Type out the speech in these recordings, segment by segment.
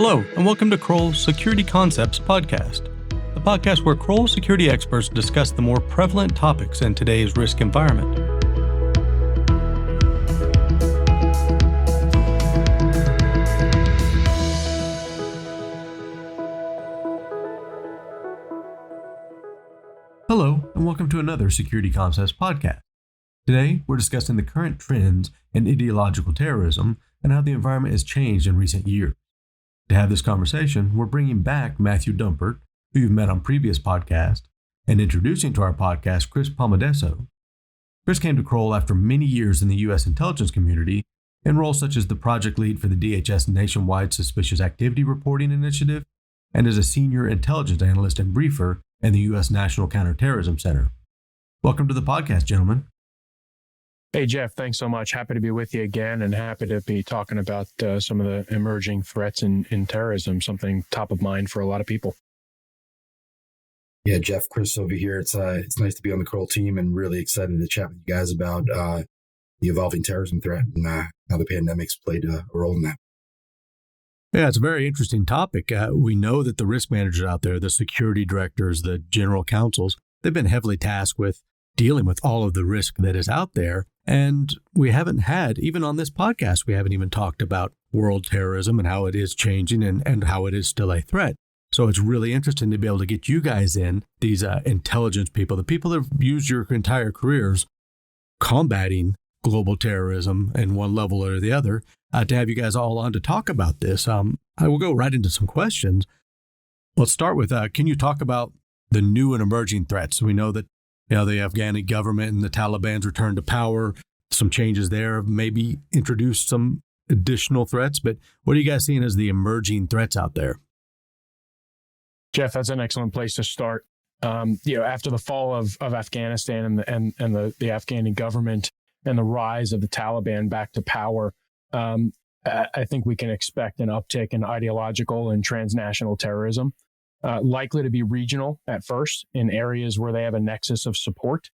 Hello, and welcome to Kroll's Security Concepts podcast, the podcast where Kroll security experts discuss the more prevalent topics in today's risk environment. Hello, and welcome to another Security Concepts podcast. Today, we're discussing the current trends in ideological terrorism and how the environment has changed in recent years. To have this conversation, we're bringing back Matthew Dumpert, who you've met on previous podcasts, and introducing to our podcast Chris Palmadesso. Chris came to Kroll after many years in the U.S. intelligence community in roles such as the project lead for the DHS Nationwide Suspicious Activity Reporting Initiative and as a senior intelligence analyst and briefer in the U.S. National Counterterrorism Center. Welcome to the podcast, gentlemen. Hey, Jeff, thanks so much. Happy to be with you again and happy to be talking about some of the emerging threats in terrorism, something top of mind for a lot of people. Yeah, Jeff, Chris over here. It's nice to be on the Kroll team and really excited to chat with you guys about the evolving terrorism threat and how the pandemic's played a role in that. Yeah, it's a very interesting topic. We know that the risk managers out there, the security directors, the general counsels, they've been heavily tasked with dealing with all of the risk that is out there. And we haven't had, even on this podcast, we haven't even talked about world terrorism and how it is changing and how it is still a threat. So it's really interesting to be able to get you guys in, these intelligence people, the people that have used your entire careers combating global terrorism in one level or the other, to have you guys all on to talk about this. I will go right into some questions. Let's start with, can you talk about the new and emerging threats? We know that the Afghani government and the Taliban's return to power, some changes there have maybe introduced some additional threats. But what are you guys seeing as the emerging threats out there? Jeff, that's an excellent place to start. After the fall of Afghanistan and the Afghani government and the rise of the Taliban back to power, I think we can expect an uptick in ideological and transnational terrorism. Likely to be regional at first in areas where they have a nexus of support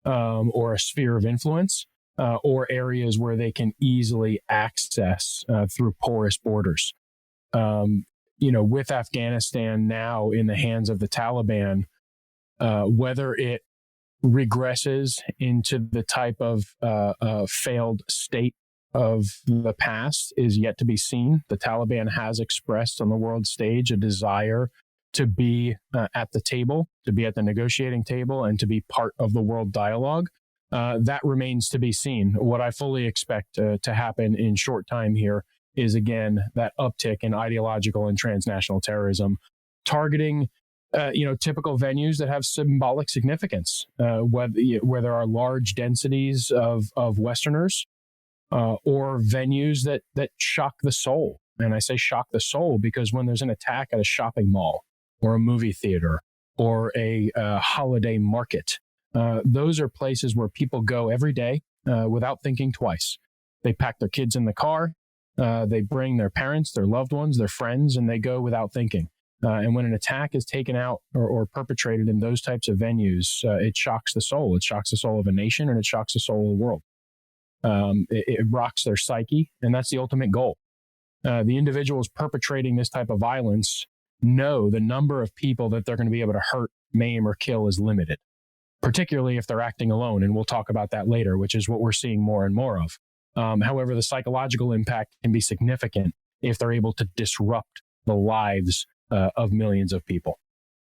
or a sphere of influence or areas where they can easily access through porous borders. With Afghanistan now in the hands of the Taliban, whether it regresses into the type of failed state of the past is yet to be seen. The Taliban has expressed on the world stage a desire to be at the table, to be at the negotiating table, and to be part of the world dialogue. That remains to be seen. What I fully expect to happen in short time here is, again, that uptick in ideological and transnational terrorism, targeting typical venues that have symbolic significance, where there are large densities of Westerners, or venues that shock the soul. And I say shock the soul because when there's an attack at a shopping mall, or a movie theater, or a holiday market. Those are places where people go every day without thinking twice. They pack their kids in the car, they bring their parents, their loved ones, their friends, and they go without thinking. And when an attack is taken out or perpetrated in those types of venues, it shocks the soul. It shocks the soul of a nation, and it shocks the soul of the world. It rocks their psyche, and that's the ultimate goal. The individuals perpetrating this type of violence know the number of people that they're going to be able to hurt, maim, or kill is limited, particularly if they're acting alone. And we'll talk about that later, which is what we're seeing more and more of. However, the psychological impact can be significant if they're able to disrupt the lives of millions of people.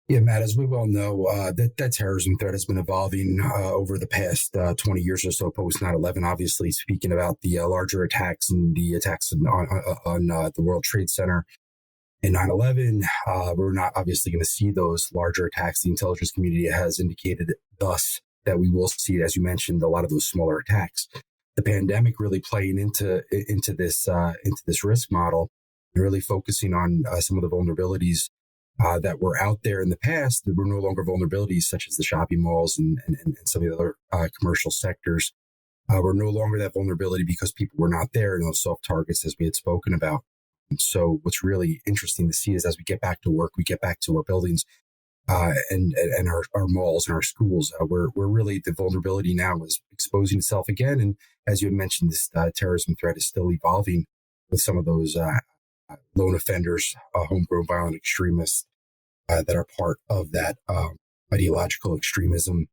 Yeah, Matt, as we well know, that terrorism threat has been evolving over the past 20 years or so post 9/11, obviously speaking about the larger attacks and the attacks on the World Trade Center. In 9/11, we're not obviously going to see those larger attacks. The intelligence community has indicated thus that we will see, as you mentioned, a lot of those smaller attacks. The pandemic really playing into this risk model and really focusing on some of the vulnerabilities that were out there in the past. There were no longer vulnerabilities such as the shopping malls and some of the other commercial sectors. Were no longer that vulnerability because people were not there in those soft targets as we had spoken about. So what's really interesting to see is as we get back to work, we get back to our buildings and our malls and our schools, we're really, the vulnerability now is exposing itself again. And as you had mentioned, this terrorism threat is still evolving with some of those lone offenders, homegrown violent extremists that are part of that ideological extremism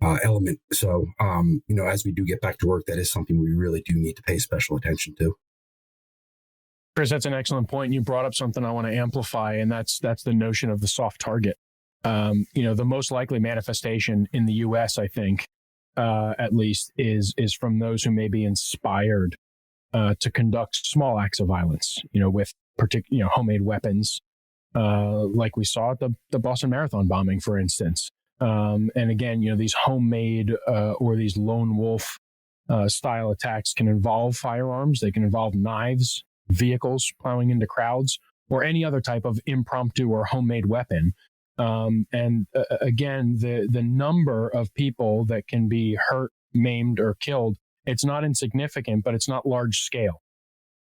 element. So, as we do get back to work, that is something we really do need to pay special attention to. Chris, that's an excellent point. You brought up something I want to amplify, and that's the notion of the soft target. The most likely manifestation in the U.S., I think, at least, is from those who may be inspired to conduct small acts of violence, with homemade weapons, like we saw at the Boston Marathon bombing, for instance. And again, these homemade or these lone wolf style attacks can involve firearms. They can involve knives, vehicles plowing into crowds, or any other type of impromptu or homemade weapon. Again, the number of people that can be hurt, maimed, or killed, it's not insignificant, but it's not large scale.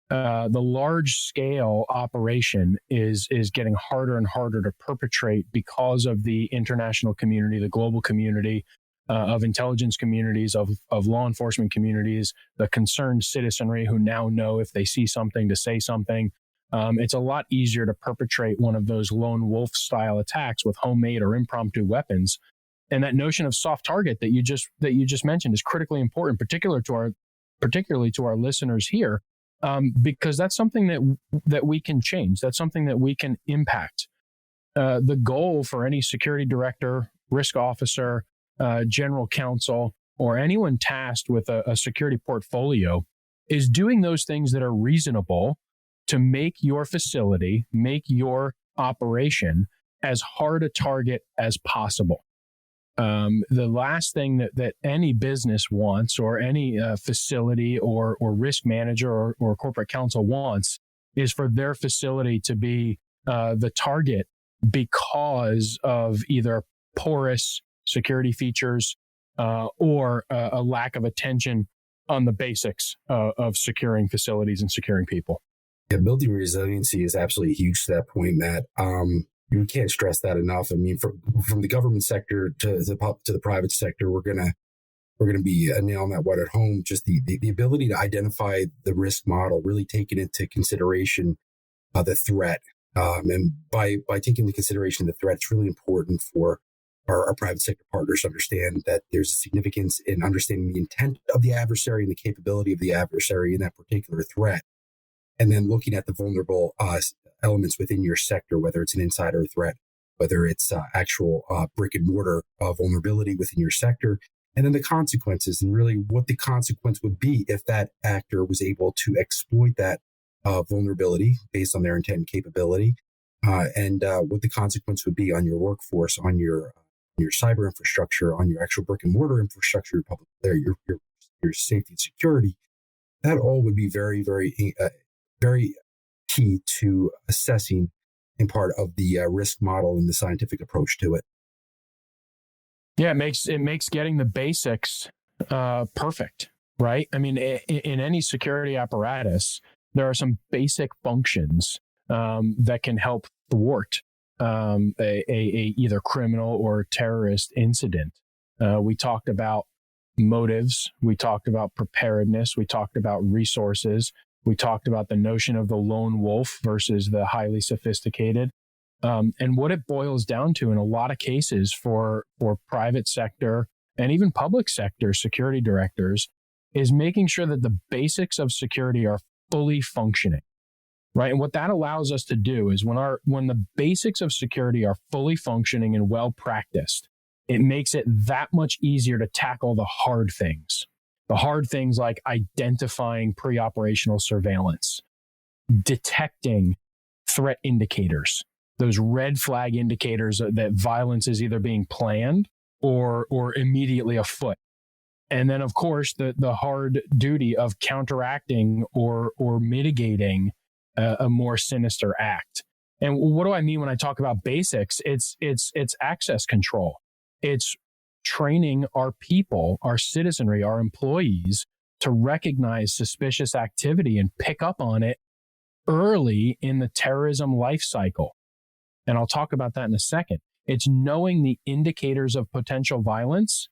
The large scale operation is getting harder and harder to perpetrate because of the international community, the global community, of intelligence communities, of law enforcement communities, the concerned citizenry who now know if they see something to say something. It's a lot easier to perpetrate one of those lone wolf style attacks with homemade or impromptu weapons. And that notion of soft target that you just mentioned is critically important, particularly to our listeners here, because that's something that we can change. That's something that we can impact. The goal for any security director, risk officer, general counsel, or anyone tasked with a security portfolio is doing those things that are reasonable to make your facility, make your operation as hard a target as possible. The last thing that any business wants, or any facility or risk manager or corporate counsel wants, is for their facility to be the target because of either porous security features or a lack of attention on the basics of securing facilities and securing people. Yeah, building resiliency is absolutely huge to that point, Matt. You can't stress that enough. I mean, from the government sector to the private sector, we're gonna be nailing that one at home. Just the ability to identify the risk model, really taking into consideration the threat, and by taking into consideration the threat, it's really important for our private sector partners to understand that there's a significance in understanding the intent of the adversary and the capability of the adversary in that particular threat. And then looking at the vulnerable elements within your sector, whether it's an insider threat, whether it's actual brick and mortar vulnerability within your sector, and then the consequences, and really what the consequence would be if that actor was able to exploit that vulnerability based on their intent and capability, and what the consequence would be on your workforce, on your cyber infrastructure, on your actual brick and mortar infrastructure, your safety and security. That all would be very, very very key to assessing and part of the risk model and the scientific approach to it. Yeah, it makes getting the basics perfect, right? I mean, in any security apparatus, there are some basic functions that can help thwart a either criminal or terrorist incident. We talked about motives. We talked about preparedness. We talked about resources. We talked about the notion of the lone wolf versus the highly sophisticated. And what it boils down to in a lot of cases for private sector and even public sector security directors is making sure that the basics of security are fully functioning, right? And what that allows us to do is when the basics of security are fully functioning and well practiced, it makes it that much easier to tackle the hard things. The hard things like identifying pre-operational surveillance, detecting threat indicators, those red flag indicators that violence is either being planned or immediately afoot. And then, of course, the hard duty of counteracting or mitigating a more sinister act. And what do I mean when I talk about basics? It's access control. It's training our people, our citizenry, our employees to recognize suspicious activity and pick up on it early in the terrorism life cycle. And I'll talk about that in a second. It's knowing the indicators of potential violence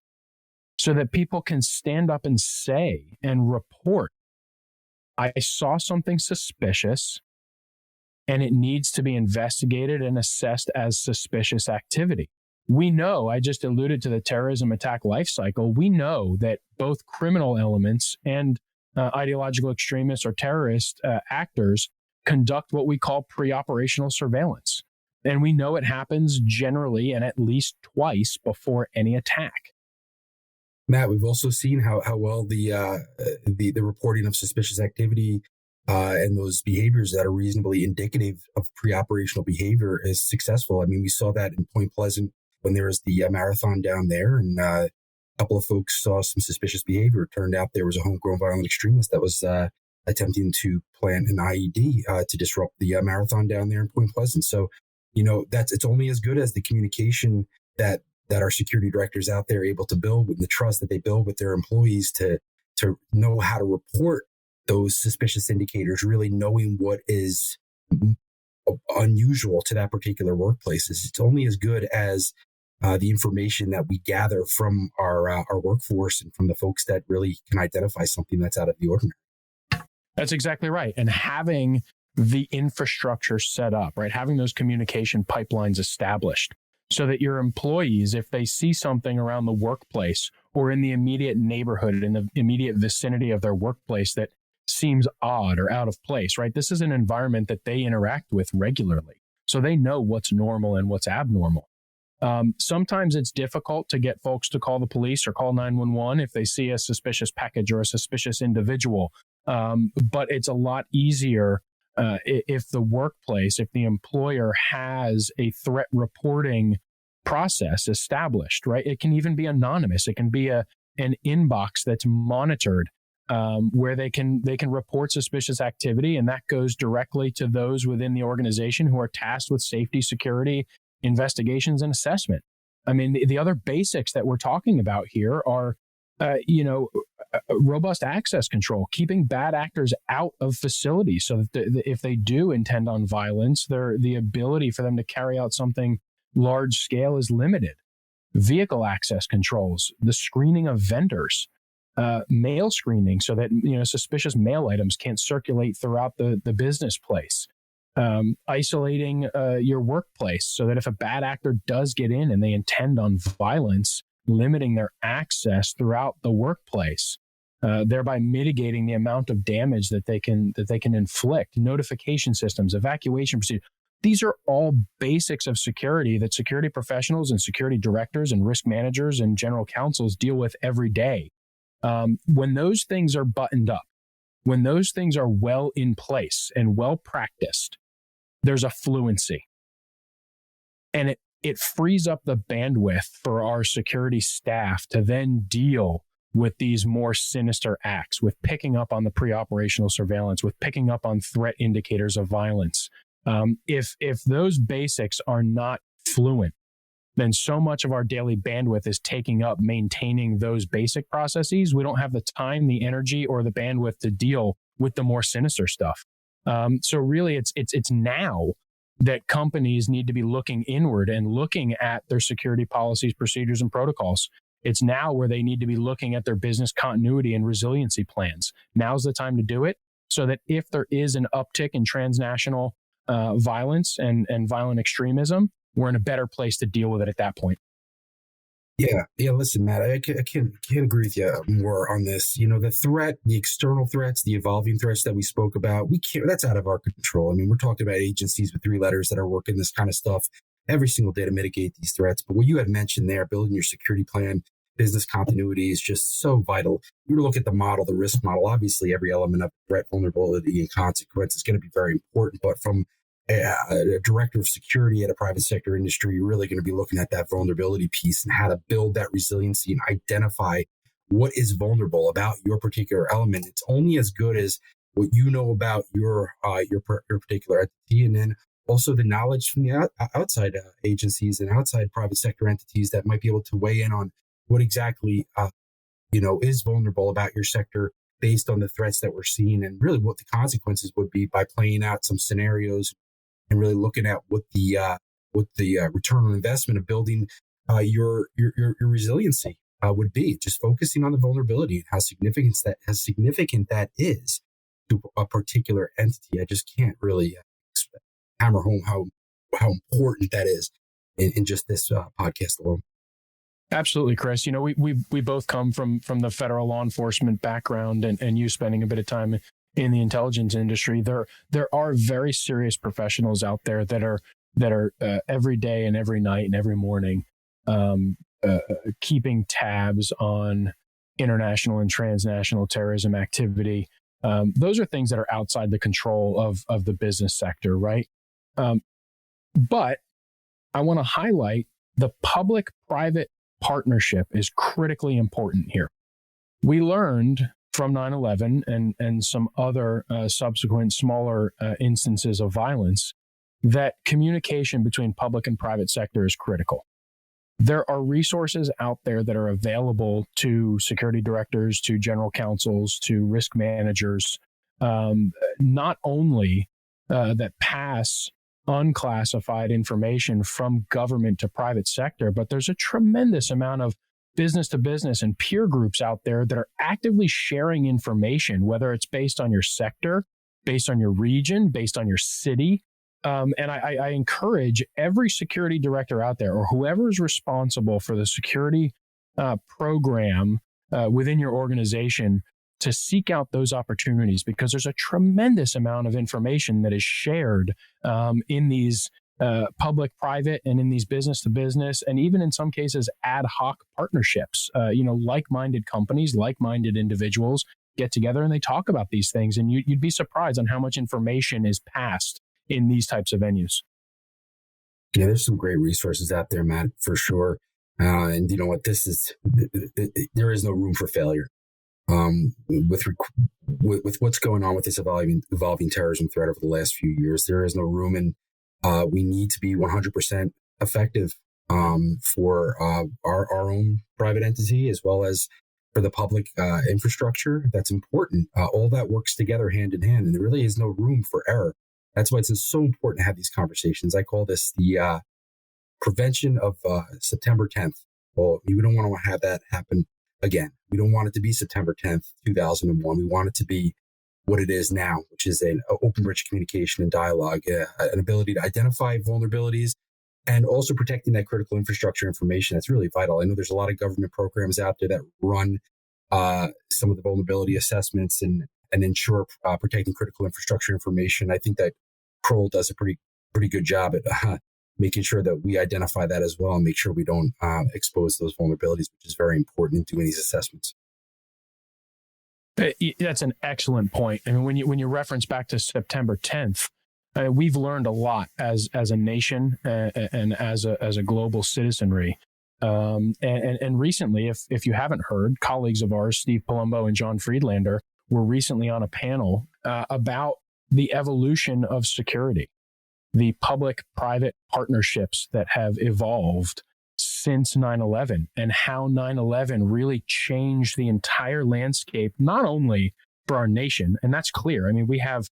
so that people can stand up and say and report, I saw something suspicious. and it needs to be investigated and assessed as suspicious activity. We know, I just alluded to the terrorism attack life cycle. We know that both criminal elements and ideological extremists or terrorist actors conduct what we call pre-operational surveillance. And we know it happens generally and at least twice before any attack. Matt, we've also seen how well the reporting of suspicious activity and those behaviors that are reasonably indicative of pre-operational behavior is successful. I mean, we saw that in Point Pleasant when there was the marathon down there, and a couple of folks saw some suspicious behavior. It turned out there was a homegrown violent extremist that was attempting to plant an IED to disrupt the marathon down there in Point Pleasant. So, it's only as good as the communication that our security directors out there are able to build with the trust that they build with their employees to know how to report those suspicious indicators, really knowing what is unusual to that particular workplace. It's only as good as the information that we gather from our workforce and from the folks that really can identify something that's out of the ordinary. That's exactly right. And having the infrastructure set up, right? Having those communication pipelines established so that your employees, if they see something around the workplace or in the immediate neighborhood, in the immediate vicinity of their workplace that seems odd or out of place, right? This is an environment that they interact with regularly. So they know what's normal and what's abnormal. Sometimes it's difficult to get folks to call the police or call 911 if they see a suspicious package or a suspicious individual. But it's a lot easier if the workplace, if the employer has a threat reporting process established, right? It can even be anonymous. It can be an inbox that's monitored where they can report suspicious activity, and that goes directly to those within the organization who are tasked with safety, security, investigations, and assessment. I mean, the other basics that we're talking about here are, robust access control, keeping bad actors out of facilities so that if they do intend on violence, the ability for them to carry out something large scale is limited. Vehicle access controls, the screening of vendors, mail screening so that suspicious mail items can't circulate throughout the business place. Isolating your workplace so that if a bad actor does get in and they intend on violence, limiting their access throughout the workplace, thereby mitigating the amount of damage that they can inflict. Notification systems, evacuation procedures. These are all basics of security that security professionals and security directors and risk managers and general counsels deal with every day. When those things are buttoned up, when those things are well in place and well practiced, there's a fluency. And it frees up the bandwidth for our security staff to then deal with these more sinister acts, with picking up on the pre-operational surveillance, with picking up on threat indicators of violence. If those basics are not fluent, then so much of our daily bandwidth is taking up maintaining those basic processes. We don't have the time, the energy, or the bandwidth to deal with the more sinister stuff. So really, it's now that companies need to be looking inward and looking at their security policies, procedures, and protocols. It's now where they need to be looking at their business continuity and resiliency plans. Now's the time to do it so that if there is an uptick in transnational violence and violent extremism, we're in a better place to deal with it at that point. Yeah. Listen, Matt, I can't agree with you more on this. The threat, the external threats, the evolving threats that we spoke about, that's out of our control. I mean, we're talking about agencies with 3 letters that are working this kind of stuff every single day to mitigate these threats. But what you had mentioned there, building your security plan, business continuity is just so vital. You were to look at the model, the risk model, obviously every element of threat, vulnerability, and consequence is going to be very important. But from a director of security at a private sector industry, you're really going to be looking at that vulnerability piece and how to build that resiliency and identify what is vulnerable about your particular element. It's only as good as what you know about your particular entity, and then also the knowledge from the outside agencies and outside private sector entities that might be able to weigh in on what exactly is vulnerable about your sector based on the threats that we're seeing, and really what the consequences would be by playing out some scenarios and really looking at what the return on investment of building your resiliency would be. Just focusing on the vulnerability and how significant that is to a particular entity. I just can't really hammer home how important that is in just this podcast alone. Absolutely, Chris. You know, we both come from the federal law enforcement background, and you spending a bit of time in the intelligence industry. There are very serious professionals out there that are every day and every night and every morning keeping tabs on international and transnational terrorism activity. Those are things that are outside the control of the business sector, right? But I want to highlight the public-private partnership is critically important here. We learned from 9/11 and some other subsequent smaller instances of violence that communication between public and private sector is critical. There are resources out there that are available to security directors, to general counsels, to risk managers, not only that pass unclassified information from government to private sector, but there's a tremendous amount of business to business and peer groups out there that are actively sharing information, whether it's based on your sector, based on your region, based on your city. And I encourage every security director out there, or whoever is responsible for the security program within your organization, to seek out those opportunities, because there's a tremendous amount of information that is shared in these public-private and in these business-to-business, and even in some cases ad hoc partnerships. Like-minded companies, like-minded individuals get together and they talk about these things, and you'd be surprised on how much information is passed in these types of venues. Yeah, there's some great resources out there, Matt, for sure. And you know what? There is no room for failure. With what's going on with this evolving terrorism threat over the last few years, there is no room, and we need to be 100% effective for our own private entity as well as for the public infrastructure. That's important. All that works together hand in hand, and there really is no room for error. That's why it's so important to have these conversations. I call this the prevention of September 10th. Well, we don't want to have that happen again. We don't want it to be September 10th, 2001. We want it to be what it is now, which is an open, rich communication and dialogue, an ability to identify vulnerabilities, and also protecting that critical infrastructure information. That's really vital. I know there's a lot of government programs out there that run some of the vulnerability assessments and ensure protecting critical infrastructure information. I think that Kroll does a pretty good job at making sure that we identify that as well and make sure we don't expose those vulnerabilities, which is very important in doing these assessments. That's an excellent point. I mean, when you reference back to September 10th, we've learned a lot as a nation and as a global citizenry. And recently, if you haven't heard, colleagues of ours, Steve Palumbo and John Friedlander, were recently on a panel about the evolution of security, the public-private partnerships that have evolved since 9/11, and how 9/11 really changed the entire landscape, not only for our nation, and that's clear. I mean, we have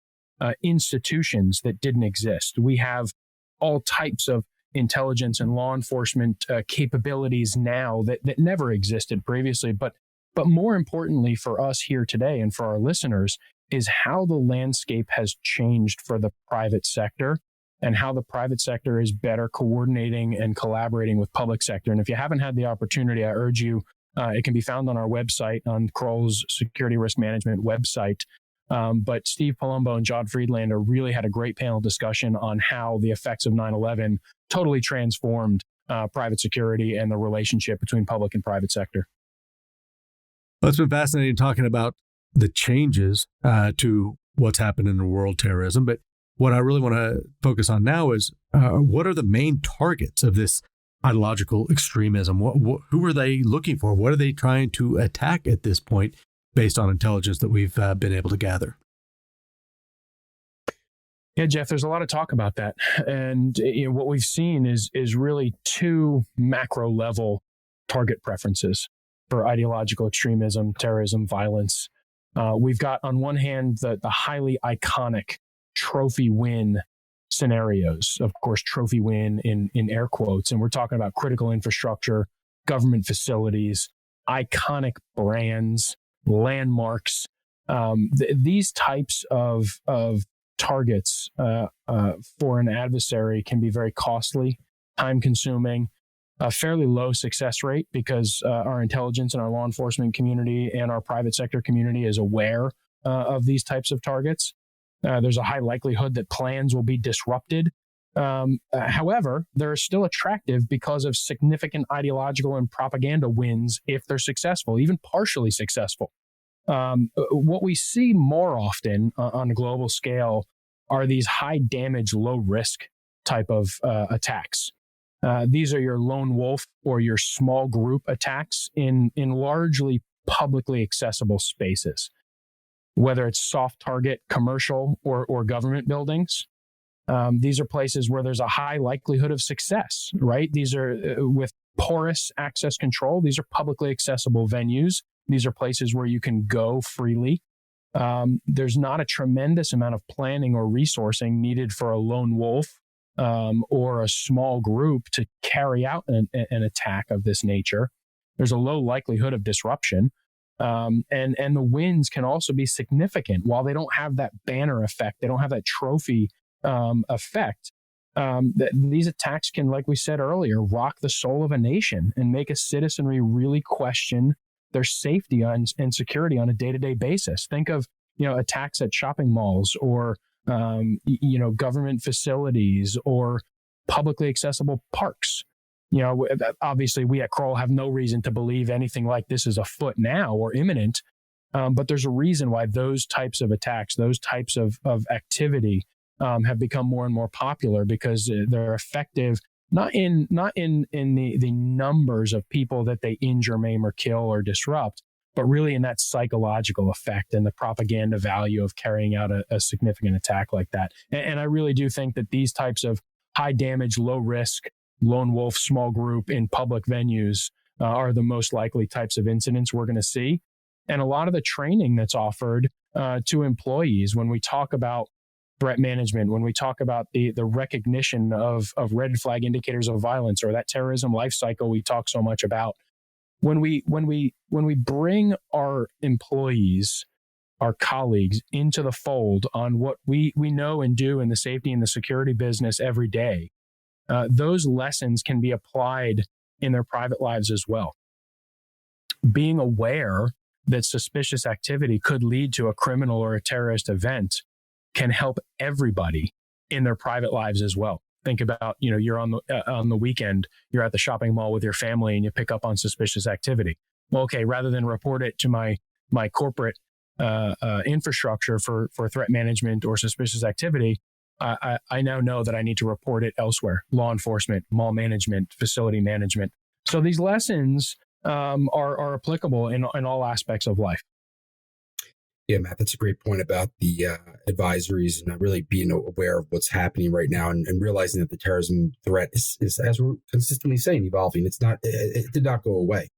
institutions that didn't exist. We have all types of intelligence and law enforcement capabilities now that never existed previously. But more importantly for us here today and for our listeners is how the landscape has changed for the private sector, and how the private sector is better coordinating and collaborating with public sector. And if you haven't had the opportunity, I urge you, it can be found on our website, on Kroll's Security Risk Management website. But Steve Palumbo and John Friedlander really had a great panel discussion on how the effects of 9/11 totally transformed private security and the relationship between public and private sector. Well, it's been fascinating talking about the changes to what's happened in the world terrorism. But what I really want to focus on now is what are the main targets of this ideological extremism? Who are they looking for? What are they trying to attack at this point based on intelligence that we've been able to gather? Yeah, Jeff, there's a lot of talk about that. And what we've seen is really two macro level target preferences for ideological extremism, terrorism, violence. We've got on one hand the highly iconic trophy win scenarios, of course, trophy win in air quotes. And we're talking about critical infrastructure, government facilities, iconic brands, landmarks. These types of targets for an adversary can be very costly, time-consuming, a fairly low success rate because our intelligence and our law enforcement community and our private sector community is aware of these types of targets. There's a high likelihood that plans will be disrupted. However, they're still attractive because of significant ideological and propaganda wins if they're successful, even partially successful. What we see more often on a global scale are these high damage, low risk type of attacks. These are your lone wolf or your small group attacks in largely publicly accessible spaces, whether it's soft target commercial or government buildings. These are places where there's a high likelihood of success, right? These are with porous access control. These are publicly accessible venues. These are places where you can go freely. There's not a tremendous amount of planning or resourcing needed for a lone wolf or a small group to carry out an attack of this nature. There's a low likelihood of disruption. And the wins can also be significant. While they don't have that banner effect, they don't have that trophy effect. These attacks can, like we said earlier, rock the soul of a nation and make a citizenry really question their safety and security on a day-to-day basis. Think of, attacks at shopping malls or, government facilities or publicly accessible parks. Obviously we at Kroll have no reason to believe anything like this is afoot now or imminent. But there's a reason why those types of attacks, those types of activity have become more and more popular because they're effective, not in the numbers of people that they injure, maim, or kill or disrupt, but really in that psychological effect and the propaganda value of carrying out a significant attack like that. And I really do think that these types of high damage, low risk, lone wolf, small group in public venues are the most likely types of incidents we're going to see. And a lot of the training that's offered to employees when we talk about threat management, when we talk about the recognition of red flag indicators of violence or that terrorism life cycle we talk so much about, when we bring our employees, our colleagues into the fold on what we know and do in the safety and the security business every day, those lessons can be applied in their private lives as well. Being aware that suspicious activity could lead to a criminal or a terrorist event can help everybody in their private lives as well. Think about, you're on the weekend, you're at the shopping mall with your family and you pick up on suspicious activity. Well, okay, rather than report it to my corporate infrastructure for threat management or suspicious activity, I now know that I need to report it elsewhere: law enforcement, mall management, facility management. So these lessons are applicable in all aspects of life. Yeah, Matt, that's a great point about the advisories and really being aware of what's happening right now and realizing that the terrorism threat is, as we're consistently saying, evolving. It did not go away.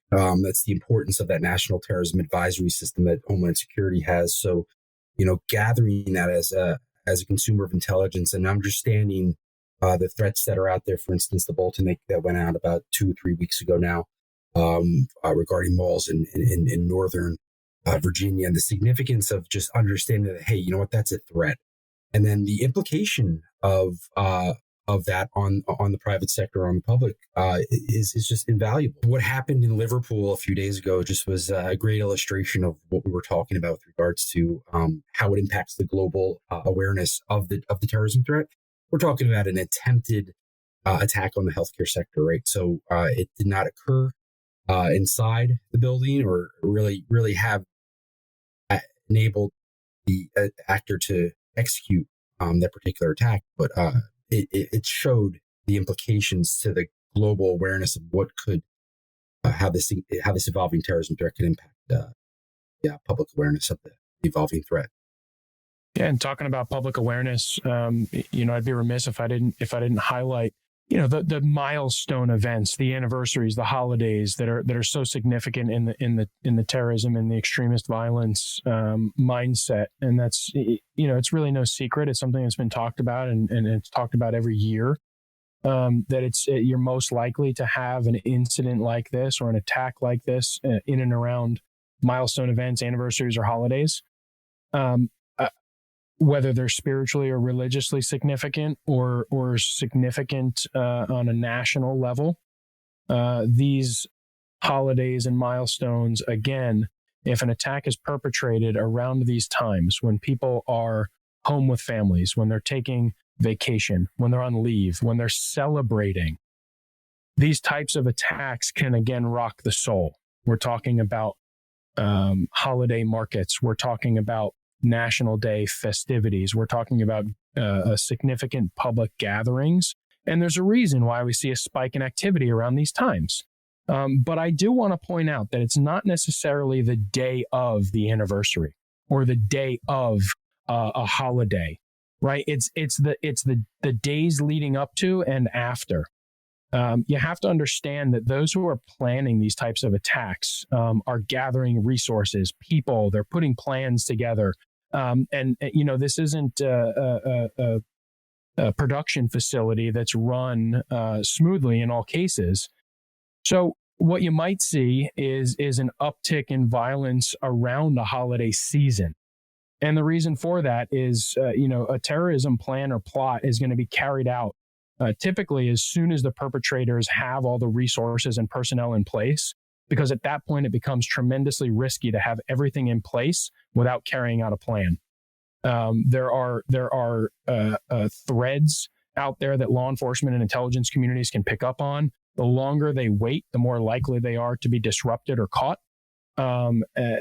That's the importance of that national terrorism advisory system that Homeland Security has. So, gathering that as a consumer of intelligence and understanding the threats that are out there. For instance, the bulletin that went out about 2 or 3 weeks ago now regarding malls in northern Virginia, and the significance of just understanding that, hey, you know what, that's a threat. And then the implication of that on the private sector, on the public, is just invaluable. What happened in Liverpool a few days ago just was a great illustration of what we were talking about with regards to how it impacts the global awareness of the terrorism threat. We're talking about an attempted attack on the healthcare sector, right? So it did not occur inside the building or really have enabled the actor to execute that particular attack, but it showed the implications to the global awareness of what could how this evolving terrorism threat could impact public awareness of the evolving threat. Yeah, and talking about public awareness, I'd be remiss if I didn't highlight the milestone events, the anniversaries, the holidays that are so significant in the terrorism and the extremist violence mindset. And that's, it's really no secret. It's something that's been talked about and it's talked about every year, that you're most likely to have an incident like this or an attack like this in and around milestone events, anniversaries, or holidays. whether they're spiritually or religiously significant or significant on a national level. These holidays and milestones, again, if an attack is perpetrated around these times when people are home with families, when they're taking vacation, when they're on leave, when they're celebrating, these types of attacks can again rock the soul. We're talking about holiday markets. We're talking about National Day festivities. We're talking about significant public gatherings. And there's a reason why we see a spike in activity around these times. But I do want to point out that it's not necessarily the day of the anniversary or the day of a holiday, right? It's the days leading up to and after. You have to understand that those who are planning these types of attacks are gathering resources, people, they're putting plans together. This isn't a production facility that's run smoothly in all cases. So what you might see is an uptick in violence around the holiday season. And the reason for that is, a terrorism plan or plot is going to be carried out typically as soon as the perpetrators have all the resources and personnel in place, because at that point it becomes tremendously risky to have everything in place without carrying out a plan. There are threads out there that law enforcement and intelligence communities can pick up on. The longer they wait, the more likely they are to be disrupted or caught.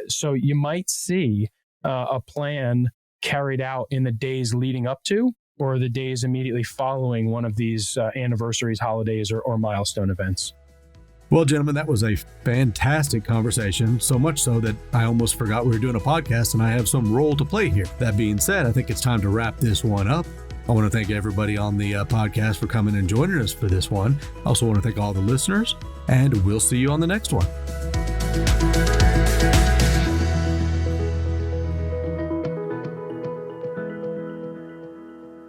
So you might see a plan carried out in the days leading up to or the days immediately following one of these anniversaries, holidays, or milestone events. Well, gentlemen, that was a fantastic conversation, so much so that I almost forgot we were doing a podcast and I have some role to play here. That being said, I think it's time to wrap this one up. I want to thank everybody on the podcast for coming and joining us for this one. I also want to thank all the listeners, and we'll see you on the next one.